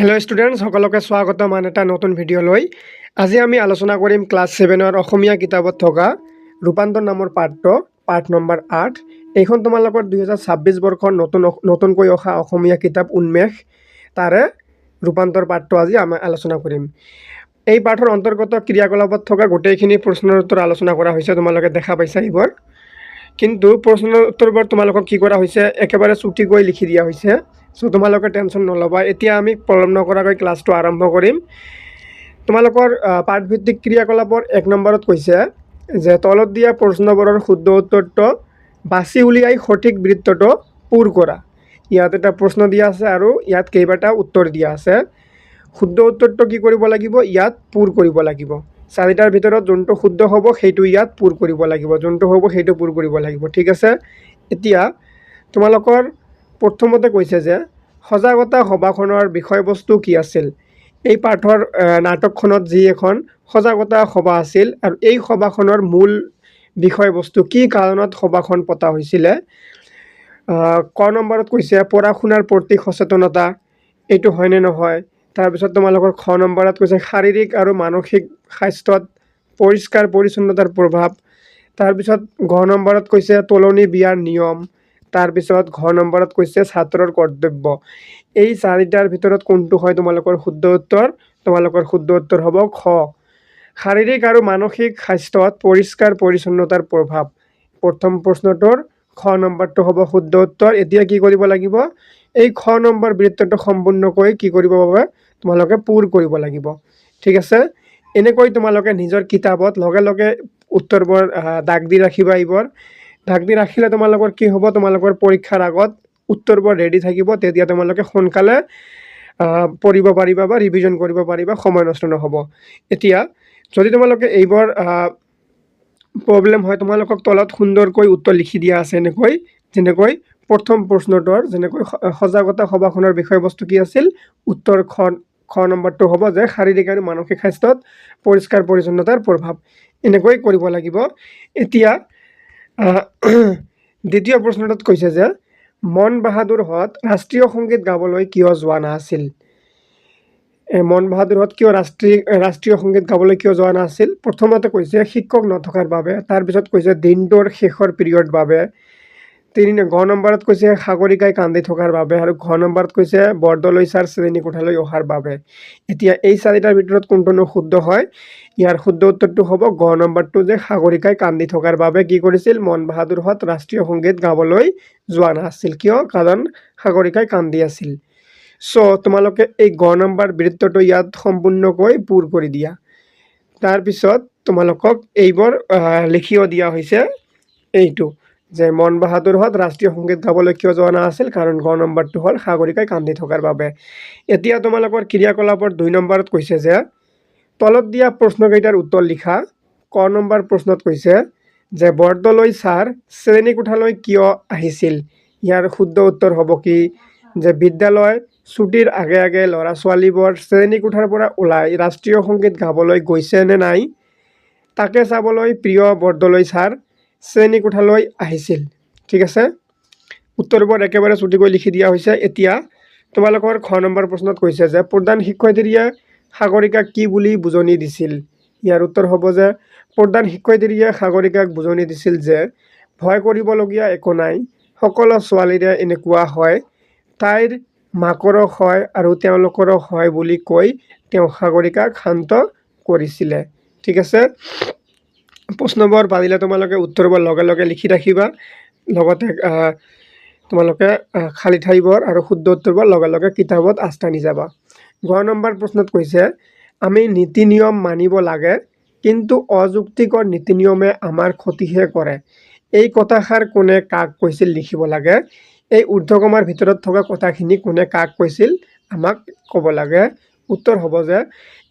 Hello' students সকলোকে স্বাগতম আন এটা নতুন ভিডিঅ'লৈ। আজি আমি আলোচনা কৰিম ক্লাছ 7ৰ অসমীয়া কিতাপত থকা ৰূপান্তৰ নামৰ পাঠ নম্বৰ 8। এইখন তোমালোকৰ 2026 বৰ্ষৰ নতুনকৈ অহা অসমীয়া কিতাপ উন্মেষ তাৰে ৰূপান্তৰ পাঠটো আজি আমি আলোচনা কৰিম। এই পাঠৰ অন্তৰ্গত ক্ৰিয়াকলাপত থকা গোটেইখিনি প্ৰশ্নৰ উত্তৰ আলোচনা কৰা হৈছে, তোমালোকে দেখা পাইছা এইবোৰ। কিন্তু প্ৰশ্নৰ উত্তৰবোৰ তোমালোকক কি কৰা হৈছে, একেবাৰে চুটিকৈ লিখি দিয়া হৈছে। চ' তোমালোকে টেনশ্যন নল'বা। এতিয়া আমি পলম নকৰাকৈ ক্লাছটো আৰম্ভ কৰিম। তোমালোকৰ পাঠভিত্তিক ক্ৰিয়াকলাপৰ 1 নম্বৰত কৈছে যে তলত দিয়া প্ৰশ্নবোৰৰ শুদ্ধ উত্তৰটো বাছি উলিয়াই সঠিক বৃত্তটো পূৰ কৰা। ইয়াত এটা প্ৰশ্ন দিয়া আছে আৰু ইয়াত কেইবাটা উত্তৰ দিয়া আছে। শুদ্ধ উত্তৰটো কি কৰিব লাগিব, ইয়াত পূৰ কৰিব লাগিব। 4টাৰ ভিতৰত যোনটো শুদ্ধ হ'ব সেইটো ইয়াত পূৰ কৰিব লাগিব, যোনটো হ'ব সেইটো পূৰ কৰিব লাগিব। ঠিক আছে। এতিয়া তোমালোকৰ প্ৰথমতে কৈছে যে সজাগতা সভাখনৰ বিষয়বস্তু কি আছিল। এই পাঠৰ নাটকখনত যি এখন সজাগতা সভা আছিল আৰু এই সভাখনৰ মূল বিষয়বস্তু কি কাৰণত সভাখন পতা হৈছিলে। ক নম্বৰত কৈছে পঢ়া শুনাৰ প্ৰতি সচেতনতা, এইটো হয়নে নহয়। তাৰপিছত তোমালোকৰ খ নম্বৰত কৈছে শাৰীৰিক আৰু মানসিক স্বাস্থ্যত পৰিষ্কাৰ পৰিচ্ছন্নতাৰ প্ৰভাৱ। তাৰপিছত ঘ নম্বৰত কৈছে তোলনি বিয়াৰ নিয়ম। তাৰপিছত ঘ নম্বৰত কৈছে ছাত্ৰৰ কৰ্তব্য। এই 4টাৰ ভিতৰত কোনটো হয় তোমালোকৰ শুদ্ধ উত্তৰ। তোমালোকৰ শুদ্ধ উত্তৰ হ'ব খ, শাৰীৰিক আৰু মানসিক স্বাস্থ্যত পৰিষ্কাৰ পৰিচ্ছন্নতাৰ প্ৰভাৱ। প্ৰথম প্ৰশ্নটোৰ খ নম্বৰটো হ'ব শুদ্ধ উত্তৰ। এতিয়া কি কৰিব লাগিব, এই খ নম্বৰ বৃত্তটো সম্পূৰ্ণকৈ কি কৰিব বাবে তোমালোকে পূৰ কৰিব লাগিব। ঠিক আছে। এনেকৈ তোমালোকে নিজৰ কিতাপত লগে লগে উত্তৰবোৰ দাগ দি ৰাখিবা। এইবোৰ দাগ দি ৰাখিলে তোমালোকৰ কি হ'ব, তোমালোকৰ পৰীক্ষাৰ আগত উত্তৰবোৰ ৰেডি থাকিব। তেতিয়া তোমালোকে সোনকালে পঢ়িব পাৰিবা বা ৰিভিজন কৰিব পাৰিবা, সময় নষ্ট নহ'ব। এতিয়া যদি তোমালোকে এইবোৰ প্ৰব্লেম হয়, তোমালোকক তলত সুন্দৰকৈ উত্তৰ লিখি দিয়া আছে। যেনেকৈ প্ৰথম প্ৰশ্নটোৰ যেনেকৈ সজাগতা সভাখনৰ বিষয়বস্তু কি আছিল, উত্তৰ খ নম্বৰটো হ'ব যে শাৰীৰিক আৰু মানসিক স্বাস্থ্যত পৰিষ্কাৰ পৰিচ্ছন্নতাৰ প্ৰভাৱ। এনেকৈ কৰিব লাগিব। এতিয়া দ্বিতীয় প্ৰশ্নটোত কৈছে যে মন বাহাদুৰহঁত ৰাষ্ট্ৰীয় সংগীত গাবলৈ কিয় যোৱা নাছিল। মন বাহাদুৰহঁত কিয় ৰাষ্ট্ৰীয় সংগীত গাবলৈ কিয় যোৱা নাছিল। প্ৰথমতে কৈছে শিক্ষক নথকাৰ বাবে। তাৰপিছত কৈছে দিনটোৰ শেষৰ পিৰিয়ড বাবে। ঘ নম্বৰত কৈছে সাগৰিকাই কান্দি থকাৰ বাবে আৰু ঘ নম্বৰত কৈছে বৰদলৈ ছাৰ শ্ৰেণী কোঠালৈ অহাৰ বাবে। এতিয়া এই 4টাৰ ভিতৰত কোনটো শুদ্ধ হয়। ইয়াৰ শুদ্ধ উত্তৰটো হ'ব ঘ নম্বৰটো যে সাগৰিকাই কান্দি থকাৰ বাবে কি কৰিছিল, মন বাহাদুৰহঁত ৰাষ্ট্ৰীয় সংগীত গাবলৈ যোৱা নাছিল। কিয়, কাৰণ সাগৰিকাই কান্দি আছিল। চ' তোমালোকে এই ঘ নম্বৰ বৃত্তটো ইয়াত সম্পূৰ্ণকৈ পূৰ কৰি দিয়া। তাৰপিছত তোমালোকক এইবোৰ লিখিও দিয়া হৈছে এইটো যে মন বাহাদুৰহঁত ৰাষ্ট্ৰীয় সংগীত গাবলৈ কিয় যোৱা নাছিল, কাৰণ ঘ নম্বৰটো হ'ল সাগৰিকাই কান্দি থকাৰ বাবে। এতিয়া তোমালোকৰ ক্ৰিয়াকলাপৰ 2 নম্বৰত কৈছে যে তলত দিয়া প্ৰশ্নকেইটাৰ উত্তৰ লিখা। ক নম্বৰ প্ৰশ্নত কৈছে যে বৰদলৈ ছাৰ শ্ৰেণী কোঠালৈ কিয় আহিছিল। ইয়াৰ শুদ্ধ উত্তৰ হ'ব কি, যে বিদ্যালয় ছুটিৰ আগে আগে ল'ৰা ছোৱালীবোৰ শ্ৰেণী কোঠাৰ পৰা ওলাই ৰাষ্ট্ৰীয় সংগীত গাবলৈ গৈছে নে নাই তাকে চাবলৈ প্ৰিয় বৰদলৈ ছাৰ শ্ৰেণী কোঠালৈ আহিছিল। ঠিক আছে। উত্তৰবোৰ একেবাৰে চুটিকৈ লিখি দিয়া হৈছে। এতিয়া তোমালোকৰ খ নম্বৰ প্ৰশ্নত কৈছে যে প্ৰধান শিক্ষয়িত্ৰীয়ে সাগৰিকাক কি বুলি বুজনি দিছিল। ইয়াৰ উত্তৰ হ'ব যে প্ৰধান শিক্ষয়িত্ৰীয়ে সাগৰিকাক বুজনি দিছিল যে ভয় কৰিবলগীয়া একো নাই, সকলো ছোৱালীৰে এনেকুৱা হয়, তাইৰ মাকৰো হয় আৰু তেওঁলোকৰো হয় বুলি কৈ তেওঁ সাগৰিকাক শান্ত কৰিছিলে। ঠিক আছে। প্ৰশ্নবোৰ পাৰিলে তোমালোকে উত্তৰবোৰ লগে লগে লিখি ৰাখিবা। লগতে তোমালোকে খালী ঠাইবোৰ আৰু শুদ্ধ উত্তৰবোৰ লগে লগে কিতাপত আস্থানি যাবা। ঘ নম্বৰ প্ৰশ্নত কৈছে আমি নীতি নিয়ম মানিব লাগে, কিন্তু অযুক্তিকৰ নীতি নিয়মে আমাৰ ক্ষতিহে কৰে। এই কথাষাৰ কোনে কাক কৈছিল লিখিব লাগে। এই ঊৰ্ধ্বকমাৰ ভিতৰত থকা কথাখিনি কোনে কাক কৈছিল আমাক ক'ব লাগে। উত্তৰ হ'ব যে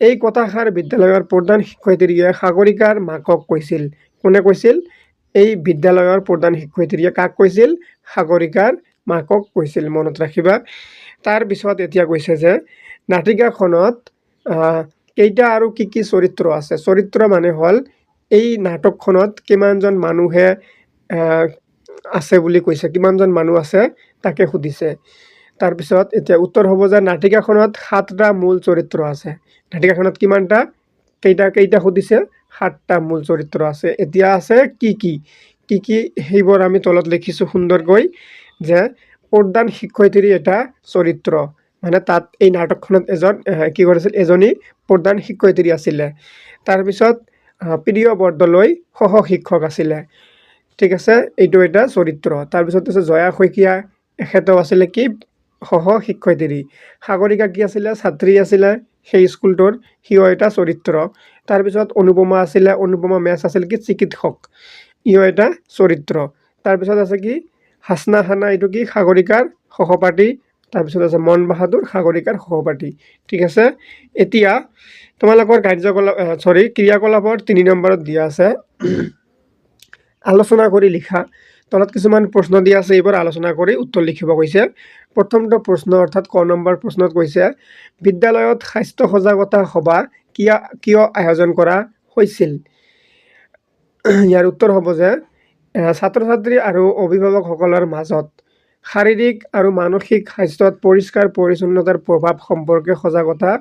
এই কথাষাৰ বিদ্যালয়ৰ প্ৰধান শিক্ষয়িত্ৰীয়ে সাগৰিকাৰ মাকক কৈছিল। কোনে কৈছিল, এই বিদ্যালয়ৰ প্ৰধান শিক্ষয়িত্ৰীয়ে কাক কৈছিল, সাগৰিকাৰ মাকক কৈছিল। মনত ৰাখিবা। তাৰপিছত এতিয়া কৈছে যে নাটিকাখনত কেইটা আৰু কি কি চৰিত্ৰ আছে। চৰিত্ৰ মানে হ'ল এই নাটকখনত কিমানজন মানুহে আছে বুলি কৈছে, কিমানজন মানুহ আছে তাকে সুধিছে। তাৰপিছত এতিয়া উত্তৰ হ'ব যে নাটিকাখনত 7টা মূল চৰিত্ৰ আছে। নাটিকাখনত কিমানটা কেইটা সুধিছে 7টা মূল চৰিত্ৰ আছে। এতিয়া আছে কি সেইবোৰ আমি তলত লিখিছোঁ সুন্দৰকৈ যে প্ৰধান শিক্ষয়িত্ৰী এটা চৰিত্ৰ, মানে তাত এই নাটকখনত কি কৰিছিল এজনী প্ৰধান শিক্ষয়িত্ৰী আছিলে। তাৰপিছত প্ৰিয় বৰদলৈ সহ শিক্ষক আছিলে, ঠিক আছে, এইটো এটা চৰিত্ৰ। তাৰপিছত আছে জয়া শইকীয়া, এখেতো আছিলে কি সহ শিক্ষয়িত্ৰী। সাগৰিকা কি আছিলে ছাত্ৰী আছিলে সেই স্কুলটোৰ, সিও এটা চৰিত্ৰ। তাৰপিছত অনুপমা আছিলে, অনুপমা মেছ আছিল কি চিকিৎসক, ইও এটা চৰিত্ৰ। তাৰপিছত আছে কি হাসনা খানা, এইটো কি সাগৰিকাৰ সহপাঠী। তাৰপিছত আছে মন বাহাদুৰ সাগৰিকাৰ সহপাঠী, ঠিক আছে। এতিয়া তোমালোকৰ ক্ৰিয়াকলাপৰ 3 নম্বৰত দিয়া আছে আলোচনা কৰি লিখা। তলত কিছুমান প্ৰশ্ন দিয়া আছে, এইবোৰ আলোচনা কৰি উত্তৰ লিখিব কৈছে। প্ৰথমটো প্ৰশ্ন অৰ্থাৎ ক নম্বৰ প্ৰশ্নত কৈছে বিদ্যালয়ত স্বাস্থ্য সজাগতা সভা কিয় আয়োজন কৰা হৈছিল? ইয়াৰ উত্তৰ হ'ব যে ছাত্ৰ ছাত্ৰী আৰু অভিভাৱকসকলৰ মাজত শাৰীৰিক আৰু মানসিক স্বাস্থ্যত পৰিষ্কাৰ পৰিচ্ছন্নতাৰ প্ৰভাৱ সম্পৰ্কে সজাগতা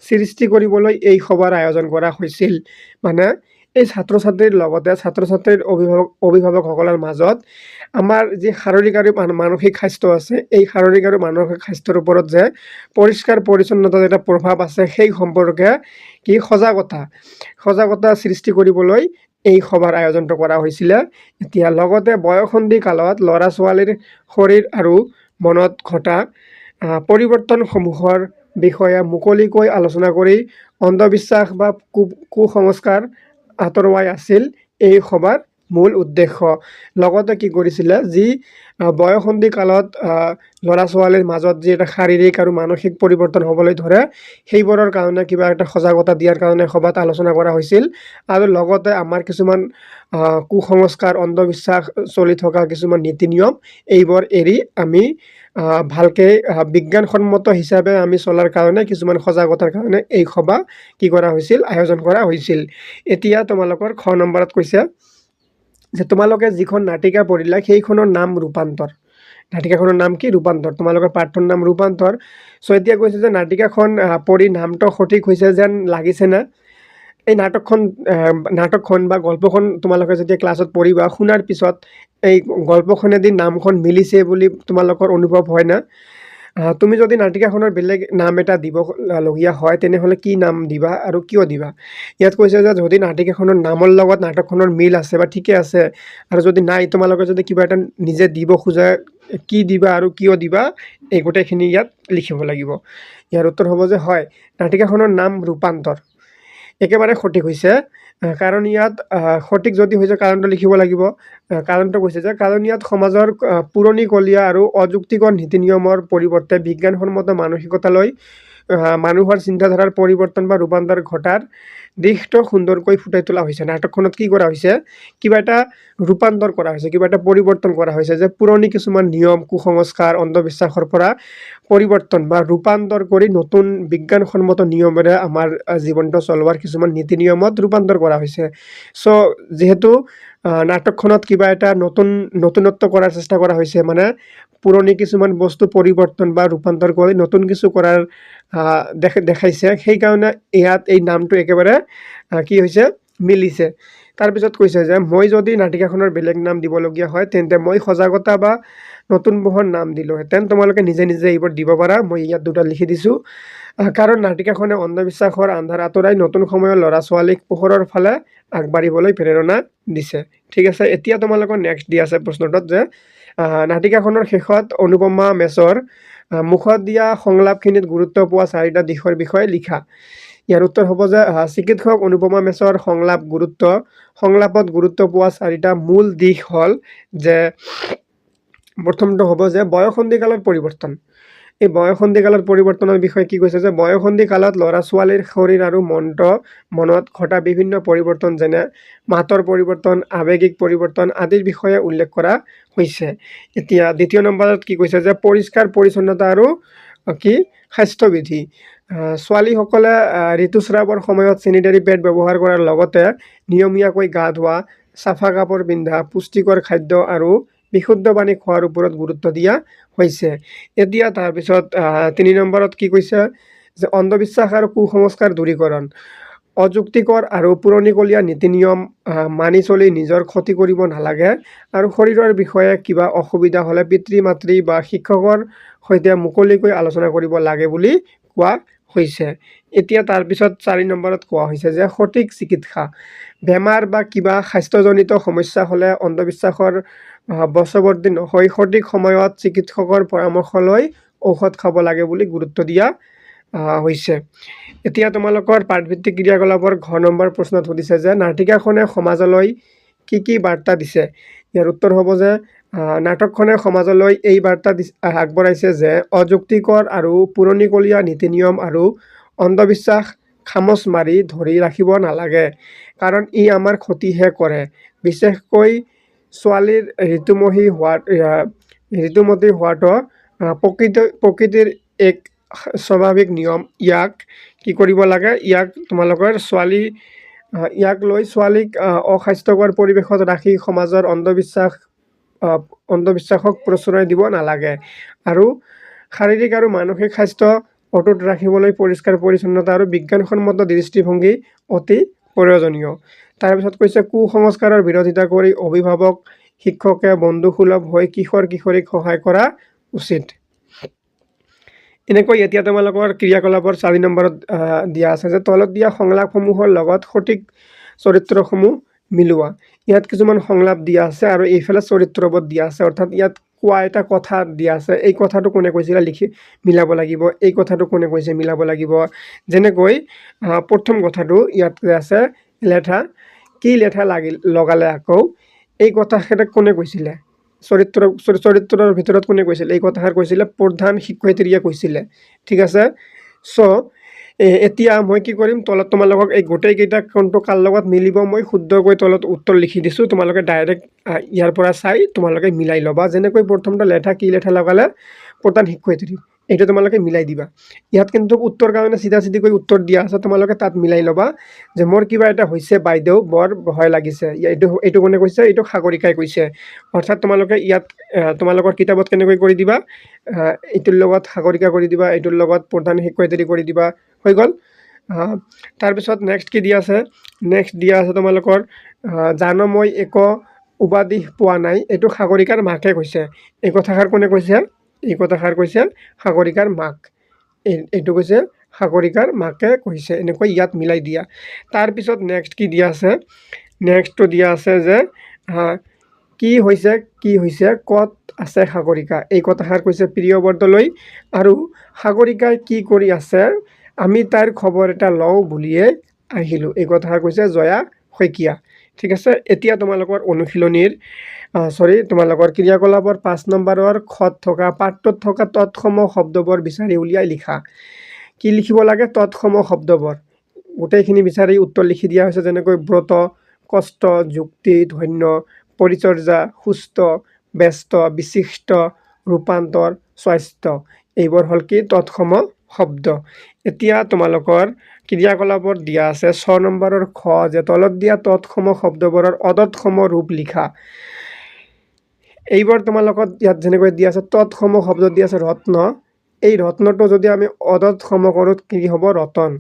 সৃষ্টি কৰিবলৈ এই সভাৰ আয়োজন কৰা হৈছিল। মানে এই ছাত্ৰ ছাত্ৰীৰ লগতে ছাত্ৰ ছাত্ৰীৰ অভিভাৱকসকলৰ মাজত আমাৰ যি শাৰীৰিক আৰু মানসিক স্বাস্থ্য আছে, এই শাৰীৰিক আৰু মানসিক স্বাস্থ্যৰ ওপৰত যে পৰিষ্কাৰ পৰিচ্ছন্নতাৰ এটা প্ৰভাৱ আছে সেই সম্পৰ্কে কি সজাগতা সৃষ্টি কৰিবলৈ এই সভাৰ আয়োজনটো কৰা হৈছিলে। এতিয়া লগতে বয়সন্ধি কালত ল'ৰা ছোৱালীৰ শৰীৰ আৰু মনত ঘটা পৰিৱৰ্তনসমূহৰ বিষয়ে মুকলিকৈ আলোচনা কৰি অন্ধবিশ্বাস বা কুসংস্কাৰ আঁতৰোৱাই আছিল এই সভাৰ মূল উদ্দেশ্য। লগতে কি কৰিছিলে যি বয়সন্ধি কালত ল'ৰা ছোৱালীৰ মাজত যি এটা শাৰীৰিক আৰু মানসিক পৰিৱৰ্তন হ'বলৈ ধৰে সেইবোৰৰ কাৰণে কিবা এটা সজাগতা দিয়াৰ কাৰণে সভাত আলোচনা কৰা হৈছিল। আৰু লগতে আমাৰ কিছুমান কুসংস্কাৰ অন্ধবিশ্বাস চলি থকা কিছুমান নীতি নিয়ম এইবোৰ এৰি আমি ভালকে বিজ্ঞানসন্মত হিচাপে আমি চলাৰ কাৰণে কিছুমান সজাগতাৰ কাৰণে এই সভা কি কৰা হৈছিল আয়োজন কৰা হৈছিল। এতিয়া তোমালোকৰ খ নম্বৰত কৈছে যে তোমালোকে যিখন নাটিকা পঢ়িলা সেইখনৰ নাম ৰূপান্তৰ। নাটিকাখনৰ নাম কি ৰূপান্তৰ, তোমালোকৰ পাঠটোৰ নাম ৰূপান্তৰ। চ' এতিয়া কৈছে যে নাটিকাখন পঢ়ি নামটো সঠিক হৈছে যেন লাগিছে না? এই নাটকখন বা গল্পখন তোমালোকে যেতিয়া ক্লাছত পঢ়িবা শুনাৰ পিছত এই গল্পখনেদি নামখন মিলিছে বুলি তোমালোকৰ অনুভৱ হয় না? তুমি যদি নাটিকাখনৰ বেলেগ নাম এটা দিবলগীয়া হয় তেনেহ'লে কি নাম দিবা আৰু কিয় দিবা? ইয়াত কৈছে যে যদি নাটিকাখনৰ নামৰ লগত নাটকখনৰ মিল আছে বা ঠিকে আছে, আৰু যদি নাই তোমালোকে যদি কিবা এটা নিজে দিব খোজা কি দিবা আৰু কিয় দিবা এই গোটেইখিনি ইয়াত লিখিব লাগিব। ইয়াৰ উত্তৰ হ'ব যে হয়, নাটিকাখনৰ নাম ৰূপান্তৰ, একেবাৰে সঠিক হৈছে। কাৰণ ইয়াত সঠিক যদি হৈছে কাৰণটো লিখিব লাগিব। কাৰণটো কৈছে যে কাৰণ ইয়াত সমাজৰ পুৰণিকলীয়া আৰু অযুক্তিকৰ নীতি নিয়মৰ পৰিৱৰ্তে বিজ্ঞানসন্মত মানসিকতালৈ মানুহৰ চিন্তাধাৰাৰ পৰিৱৰ্তন বা ৰূপান্তৰ ঘটাৰ দিশটো সুন্দৰকৈ ফুটাই তোলা হৈছে। নাটকখনত কি কৰা হৈছে, কিবা এটা ৰূপান্তৰ কৰা হৈছে, কিবা এটা পৰিৱৰ্তন কৰা হৈছে, যে পুৰণি কিছুমান নিয়ম কুসংস্কাৰ অন্ধবিশ্বাসৰ পৰা পৰিৱৰ্তন বা ৰূপান্তৰ কৰি নতুন বিজ্ঞানসন্মত নিয়মেৰে আমাৰ জীৱনটো চলোৱাৰ কিছুমান নীতি নিয়মত ৰূপান্তৰ কৰা হৈছে। চ' যিহেতু নাটকখনত কিবা এটা নতুনত্ব কৰাৰ চেষ্টা কৰা হৈছে, মানে পুৰণি কিছুমান বস্তু পৰিৱৰ্তন বা ৰূপান্তৰ কৰি নতুন কিছু কৰাৰ দেখাইছে, সেইকাৰণে ইয়াত এই নামটো একেবাৰে কি হৈছে মিলিছে। তাৰপিছত কৈছে যে মই যদি নাটিকাখনৰ বেলেগ নাম দিবলগীয়া হয় তেন্তে মই সজাগতা বা নতুন বহৰ নাম দিলোহেঁতেন। তোমালোকে নিজে এইবোৰ দিব পাৰা, মই ইয়াত দুটা লিখি দিছোঁ। কাৰণ নাটিকাখনে অন্ধবিশ্বাসৰ আন্ধাৰ আঁতৰাই নতুন সময়ৰ ল'ৰা ছোৱালীক পোহৰৰ ফালে আগবাঢ়িবলৈ প্ৰেৰণা দিছে, ঠিক আছে। এতিয়া তোমালোকৰ নেক্সট দিয়া আছে প্ৰশ্নটোত যে নাটিকাখনৰ শেষত অনুপমা মেছৰ মুখত দিয়া সংলাপখিনিত গুৰুত্ব পোৱা 4টা দিশৰ বিষয়ে লিখা। ইয়াৰ উত্তৰ হ'ব যে চিকিৎসক অনুপমা মেছৰ সংলাপত গুৰুত্ব পোৱা 4টা মূল দিশ হ'ল যে প্ৰথমটো হ'ব যে বয়সন্ধি কালৰ পৰিৱৰ্তন। এই বয়সন্ধি কালৰ পৰিৱৰ্তনৰ বিষয়ে কি কৈছে যে বয়সন্ধি কালত ল'ৰা ছোৱালীৰ শৰীৰ আৰু মনত ঘটা বিভিন্ন পৰিৱৰ্তন যেনে মাতৰ পৰিৱৰ্তন, আৱেগিক পৰিৱৰ্তন আদিৰ বিষয়ে উল্লেখ কৰা হৈছে। এতিয়া দ্বিতীয় নম্বৰত কি কৈছে যে পৰিষ্কাৰ পৰিচ্ছন্নতা আৰু কি স্বাস্থ্যবিধি। ছোৱালীসকলে ঋতুস্ৰাৱৰ সময়ত চেনিটাৰী পেড ব্যৱহাৰ কৰাৰ লগতে নিয়মীয়াকৈ গা ধোৱা, চাফা কাপোৰ পিন্ধা, পুষ্টিকৰ খাদ্য আৰু বিশুদ্ধ পানী খোৱাৰ ওপৰত গুৰুত্ব দিয়া হৈছে। এতিয়া তাৰপিছত ৩ নম্বৰত কি কৈছে যে অন্ধবিশ্বাস আৰু কুসংস্কাৰ দূৰীকৰণ। অযুক্তিকৰ আৰু পুৰণিকলীয়া নীতি নিয়ম মানি চলি নিজৰ ক্ষতি কৰিব নালাগে আৰু শৰীৰৰ বিষয়ে কিবা অসুবিধা হ'লে পিতৃ মাতৃ বা শিক্ষকৰ সৈতে মুকলিকৈ আলোচনা কৰিব লাগে বুলি কোৱা হৈছে। এতিয়া তাৰপিছত ৪ নম্বৰত কোৱা হৈছে যে সঠিক চিকিৎসা। বেমাৰ বা কিবা স্বাস্থ্যজনিত সমস্যা হ'লে অন্ধবিশ্বাসৰ বশৱৰ্তী নহৈ সঠিক সময়ত চিকিৎসকৰ পৰামৰ্শ লৈ ঔষধ খাব লাগে বুলি গুৰুত্ব দিয়া হৈছে। এতিয়া তোমালোকৰ পাঠভিত্তিক ক্ৰিয়াকলাপৰ ঘ নম্বৰ প্ৰশ্নত সুধিছে যে নাটিকাখনে সমাজলৈ কি বাৰ্তা দিছে। ইয়াৰ উত্তৰ হ'ব যে নাটকখনে সমাজলৈ এই বাৰ্তা আগবঢ়াইছে যে অযুক্তিকৰ আৰু পুৰণিকলীয়া নীতি নিয়ম আৰু অন্ধবিশ্বাস খামোচ মাৰি ধৰি ৰাখিব নালাগে, কাৰণ ই আমাৰ ক্ষতিহে কৰে। বিশেষকৈ ছোৱালীৰ ঋতুমতী হোৱাটো প্ৰকৃতিৰ এক স্বাভাৱিক নিয়ম। ইয়াক কি কৰিব লাগে, ইয়াক লৈ ছোৱালীক অস্বাস্থ্যকৰ পৰিৱেশত ৰাখি সমাজৰ অন্ধবিশ্বাসক প্ৰশ্ৰয় দিব নালাগে আৰু শাৰীৰিক আৰু মানসিক স্বাস্থ্য অটুট ৰাখিবলৈ পৰিষ্কাৰ পৰিচ্ছন্নতা আৰু বিজ্ঞানসন্মত দৃষ্টিভংগী অতি প্ৰয়োজনীয়। তাৰপিছত কৈছে কুসংস্কাৰৰ বিৰোধিতা কৰি অভিভাৱক শিক্ষকে বন্ধুসুলভ হৈ কিশোৰ কিশোৰীক সহায় কৰা উচিত। এনেকৈ এতিয়া তোমালোকৰ ক্ৰিয়াকলাপৰ ৪ নম্বৰত দিয়া আছে যে তলত দিয়া সংলাপসমূহৰ লগত সঠিক চৰিত্ৰসমূহ মিলোৱা। ইয়াত কিছুমান সংলাপ দিয়া আছে আৰু এইফালে চৰিত্ৰবোধ দিয়া আছে, অৰ্থাৎ ইয়াত কোৱা এটা কথা দিয়া আছে, এই কথাটো কোনে কৈছিলে মিলাব লাগিব, এই কথাটো কোনে কৈছে মিলাব লাগিব। যেনেকৈ প্ৰথম কথাটো ইয়াত আছে লেঠা, কি লেঠা লগালে আকৌ, এই কথাষাৰ কোনে কৈছিলে, চৰিত্ৰৰ ভিতৰত কোনে কৈছিলে, এই কথাষাৰ কৈছিলে প্ৰধান শিক্ষয়িত্ৰীয়ে কৈছিলে। ঠিক আছে, এতিয়া মই কি কৰিম, তলত তোমালোকক এই গোটেইকেইটা কোনটো কাৰ লগত মিলিব মই শুদ্ধকৈ তলত উত্তৰ লিখি দিছোঁ। তোমালোকে ডাইৰেক্ট ইয়াৰ পৰা চাই তোমালোকে মিলাই ল'বা। যেনেকৈ প্ৰথমটো লেঠা, কি লেঠা লগালে, প্ৰধান শিক্ষয়িত্ৰী, এইটো তোমালোকে মিলাই দিবা। ইয়াত কিন্তু উত্তৰ কাৰণে চিধা চিধিকৈ উত্তৰ দিয়া আছে, তোমালোকে তাত মিলাই ল'বা যে মোৰ কিবা এটা হৈছে বাইদেউ, বৰ ভয় লাগিছে, এইটো কোনে কৈছে, এইটো সাগৰিকাই কৈছে। অৰ্থাৎ তোমালোকে ইয়াত তোমালোকৰ কিতাপত কেনেকৈ কৰি দিবা, এইটোৰ লগত সাগৰিকা কৰি দিবা, এইটোৰ লগত প্ৰধান শিক্ষয়িত্ৰী কৰি দিবা, হৈ গ'ল। তাৰপিছত নেক্সট কি দিয়া আছে, নেক্সট দিয়া আছে তোমালোকৰ জানো মই একো উপাধি পোৱা নাই, এইটো সাগৰিকাৰ মাকে কৈছে। এই কথাষাৰ কোনে কৈছে, এই কথাষাৰ কৈছে সাগৰিকাৰ মাক, এইটো কৈছে সাগৰিকাৰ মাকে কৈছে। এনেকৈ ইয়াত মিলাই দিয়া। তাৰপিছত নেক্সট কি দিয়া আছে, নেক্সটটো দিয়া আছে যে কি হৈছে ক'ত আছে সাগৰিকা, এই কথাষাৰ কৈছে প্ৰিয়ব্ৰতলৈ, আৰু সাগৰিকাই কি কৰি আছে আমি তাইৰ খবৰ এটা লওঁ বুলিয়ে আহিলোঁ, এই কথাষাৰ কৈছে জয়া শইকীয়া। ঠিক আছে, এতিয়া তোমালোকৰ অনুশীলনীৰ তোমালোকৰ ক্ৰিয়াকলাপৰ ৫ নম্বৰৰ খত থকা পাঠটোত থকা তৎসম শব্দবোৰ বিচাৰি উলিয়াই লিখা। কি লিখিব লাগে, তৎসম শব্দবোৰ গোটেইখিনি বিচাৰি উত্তৰ লিখি দিয়া হৈছে। যেনেকৈ ব্ৰত, কষ্ট, যুক্তি, ধন্য, পৰিচৰ্যা, সুস্থ, ব্যস্ত, বিশিষ্ট, ৰূপান্তৰ, স্বাস্থ্য, এইবোৰ হ'ল কি তৎসম শব্দ। এতিয়া তোমালোকৰ ক্ৰিয়াকলাপত দিয়া আছে ৬ নম্বৰৰ খ, যে তলত দিয়া তৎসম শব্দবোৰৰ অতৎসম ৰূপ লিখা। এইবোৰ তোমালোকৰ ইয়াত যেনেকৈ দিয়া আছে তৎসম শব্দ দিয়া আছে ৰত্ন, এই ৰত্নটো যদি আমি অতৎসম কৰোঁ কি হ'ব, ৰতন।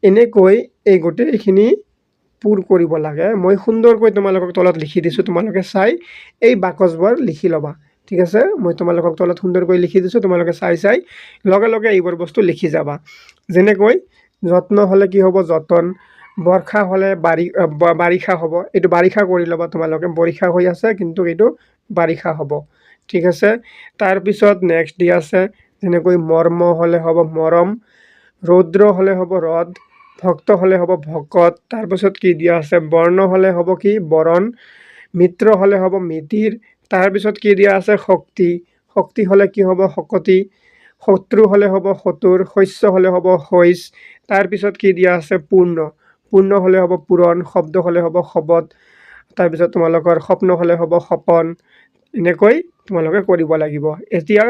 এনেকৈ এই গোটেইখিনি পূৰ কৰিব লাগে। মই সুন্দৰকৈ তোমালোকক তলত লিখি দিছোঁ, তোমালোকে চাই এই বাকচবোৰ লিখি ল'বা। ঠিক আছে, মই তোমালোকক তলত সুন্দৰকৈ লিখি দিছোঁ, তোমালোকে চাই লগে লগে এইবোৰ বস্তু লিখি যাবা। যেনেকৈ যত্ন হ'লে কি হ'ব, যতন, বৰ্ষা হ'লে বাৰিষা হ'ব, এইটো বাৰিষা কৰি ল'বা তোমালোকে, বৰিষা হৈ আছে কিন্তু এইটো বাৰিষা হ'ব। ঠিক আছে, তাৰপিছত নেক্সট দিয়া আছে যেনেকৈ মৰ্ম হ'লে হ'ব মৰম, ৰৌদ্ৰ হ'লে হ'ব ৰদ, ভক্ত হ'লে হ'ব ভকত। তাৰপিছত কি দিয়া আছে, বৰ্ণ হ'লে হ'ব কি বৰণ, মিত্ৰ হ'লে হ'ব মিতিৰ। তাৰপিছত কি দিয়া আছে, শক্তি হ'লে কি হ'ব শকতি, শত্ৰু হ'লে হ'ব শতুৰ, শস্য হ'লে হ'ব শইচ। তাৰপিছত কি দিয়া আছে, পূৰ্ণ হ'লে হ'ব পূৰণ, শব্দ হ'লে হ'ব শবত। তাৰপিছত তোমালোকৰ স্বপ্ন হ'লে হ'ব সপন। এনেকৈ তোমালোকে কৰিব লাগিব। এতিয়া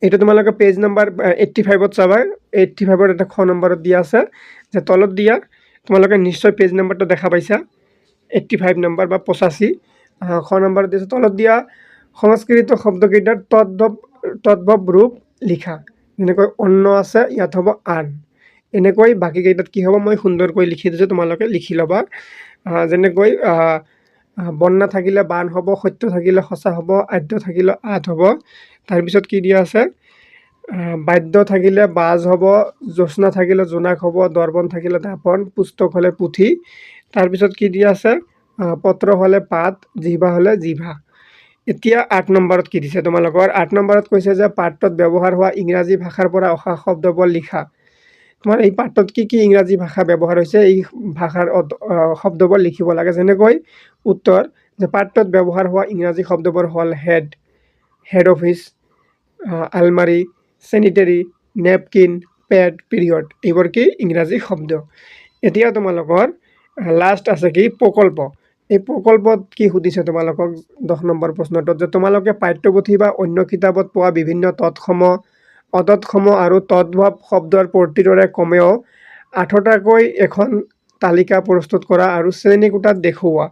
এইটো তোমালোকে পেজ নম্বৰ 85ত চাবা, 85ৰ এটা খ নম্বৰত দিয়া আছে যে তলত দিয়া, তোমালোকে নিশ্চয় পেজ নম্বৰটো দেখা পাইছা, 85 নম্বৰ বা 85। খ নম্বৰ দিছে তলত দিয়া সংস্কৃত শব্দকেইটাৰ তদ্ভৱ ৰূপ লিখা। যেনেকৈ অন্ন আছে, ইয়াত হ'ব আন। এনেকৈ বাকীকেইটাত কি হ'ব মই সুন্দৰকৈ লিখি দিছোঁ, তোমালোকে লিখি ল'বা। যেনেকৈ বন্যা থাকিলে বান হ'ব, সত্য থাকিলে সঁচা হ'ব, আদ্য থাকিলে আঠ হ'ব। তাৰপিছত কি দিয়া আছে, বাদ্য থাকিলে বাজ হ'ব, জ্যোৎস্না থাকিলে জোনাক হ'ব, দৰ্পণ থাকিলে দাপন, পুস্তক হ'লে পুথি। তাৰপিছত কি দিয়া আছে, পত্ৰ হ'লে পাত, জিভা হ'লে জিভা। এতিয়া 8 নম্বৰত কি দিছে তোমালোকৰ, 8 নম্বৰত কৈছে যে পাঠটোত ব্যৱহাৰ হোৱা ইংৰাজী ভাষাৰ পৰা অহা শব্দবোৰ লিখা। তোমাৰ এই পাঠটোত কি কি ইংৰাজী ভাষা ব্যৱহাৰ হৈছে, এই ভাষাৰ শব্দবোৰ লিখিব লাগে। যেনেকৈ উত্তৰ, যে পাঠটোত ব্যৱহাৰ হোৱা ইংৰাজী শব্দবোৰ হ'ল হেড অফিচ, আলমাৰী, চেনিটেৰী, নেপকিন, পেড, পিৰিয়ড। এইবোৰ কি ইংৰাজী শব্দ। এতিয়া তোমালোকৰ লাষ্ট আছে কি প্ৰকল্প। এই প্ৰকল্পত কি সুধিছে তোমালোকক 10 নম্বৰ প্ৰশ্নটোত, যে তোমালোকে পাঠ্যপুথি বা অন্য কিতাপত পোৱা বিভিন্ন তৎসম, অতৎসম আৰু তদ্ভৱ শব্দৰ প্ৰতিটোৰে কমেও 8টাকৈ এখন তালিকা প্ৰস্তুত কৰা আৰু শ্ৰেণীকোঠাত দেখুওৱা।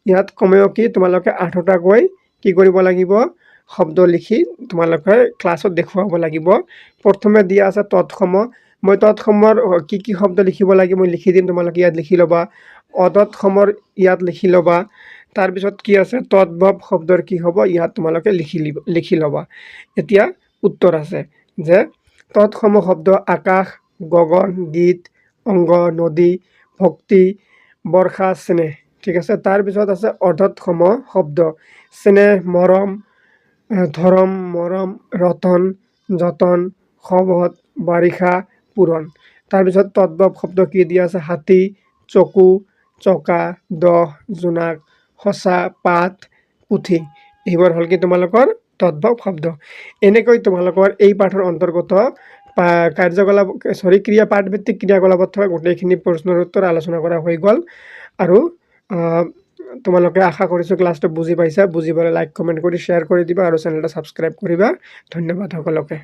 ইয়াত কমেও কি তোমালোকে 8টাকৈ কি কৰিব লাগিব, শব্দ লিখি তোমালোকে ক্লাছত দেখুৱাব লাগিব। প্ৰথমে দিয়া আছে তৎসম, মই তৎসমৰ কি কি শব্দ লিখিব লাগে মই লিখি দিম, তোমালোকে ইয়াত লিখি ল'বা। অতৎসমৰ ইয়াত লিখি ল'বা। তাৰপিছত কি আছে তদ্ভৱ শব্দৰ কি হ'ব, ইয়াত তোমালোকে লিখি ল'বা। এতিয়া উত্তৰ আছে যে তৎসম শব্দ আকাশ, গগন, গীত, অংগ, নদী, ভক্তি, বৰ্ষা, স্নেহ। ঠিক আছে। তাৰপিছত আছে অৰ্ধতসম শব্দ স্নেহ, মৰম, ধৰম, মৰম, ৰতন, যতন, সবত, বাৰিষা, পূৰণ। তাৰপিছত তদ্ভৱ শব্দ কি দিয়া আছে, হাতী, চকু, চকা, দহ, জোনাক, সঁচা, পাত, পুথি। এইবোৰ হ'ল কি তোমালোকৰ তদ্ভৱ শব্দ। এনেকৈ তোমালোকৰ এই পাঠৰ অন্তৰ্গত পাঠভিত্তিক ক্ৰিয়াকলাপত থকা গোটেইখিনি প্ৰশ্নৰ উত্তৰ আলোচনা কৰা হৈ গ'ল। আৰু তোমালোকে আশা কৰিছোঁ ক্লাছটো বুজি পাইছা। বুজি পালে লাইক, কমেণ্ট কৰি শ্বেয়াৰ কৰি দিবা আৰু চেনেলটো ছাবস্ক্ৰাইব কৰিবা। ধন্যবাদ সকলোকে।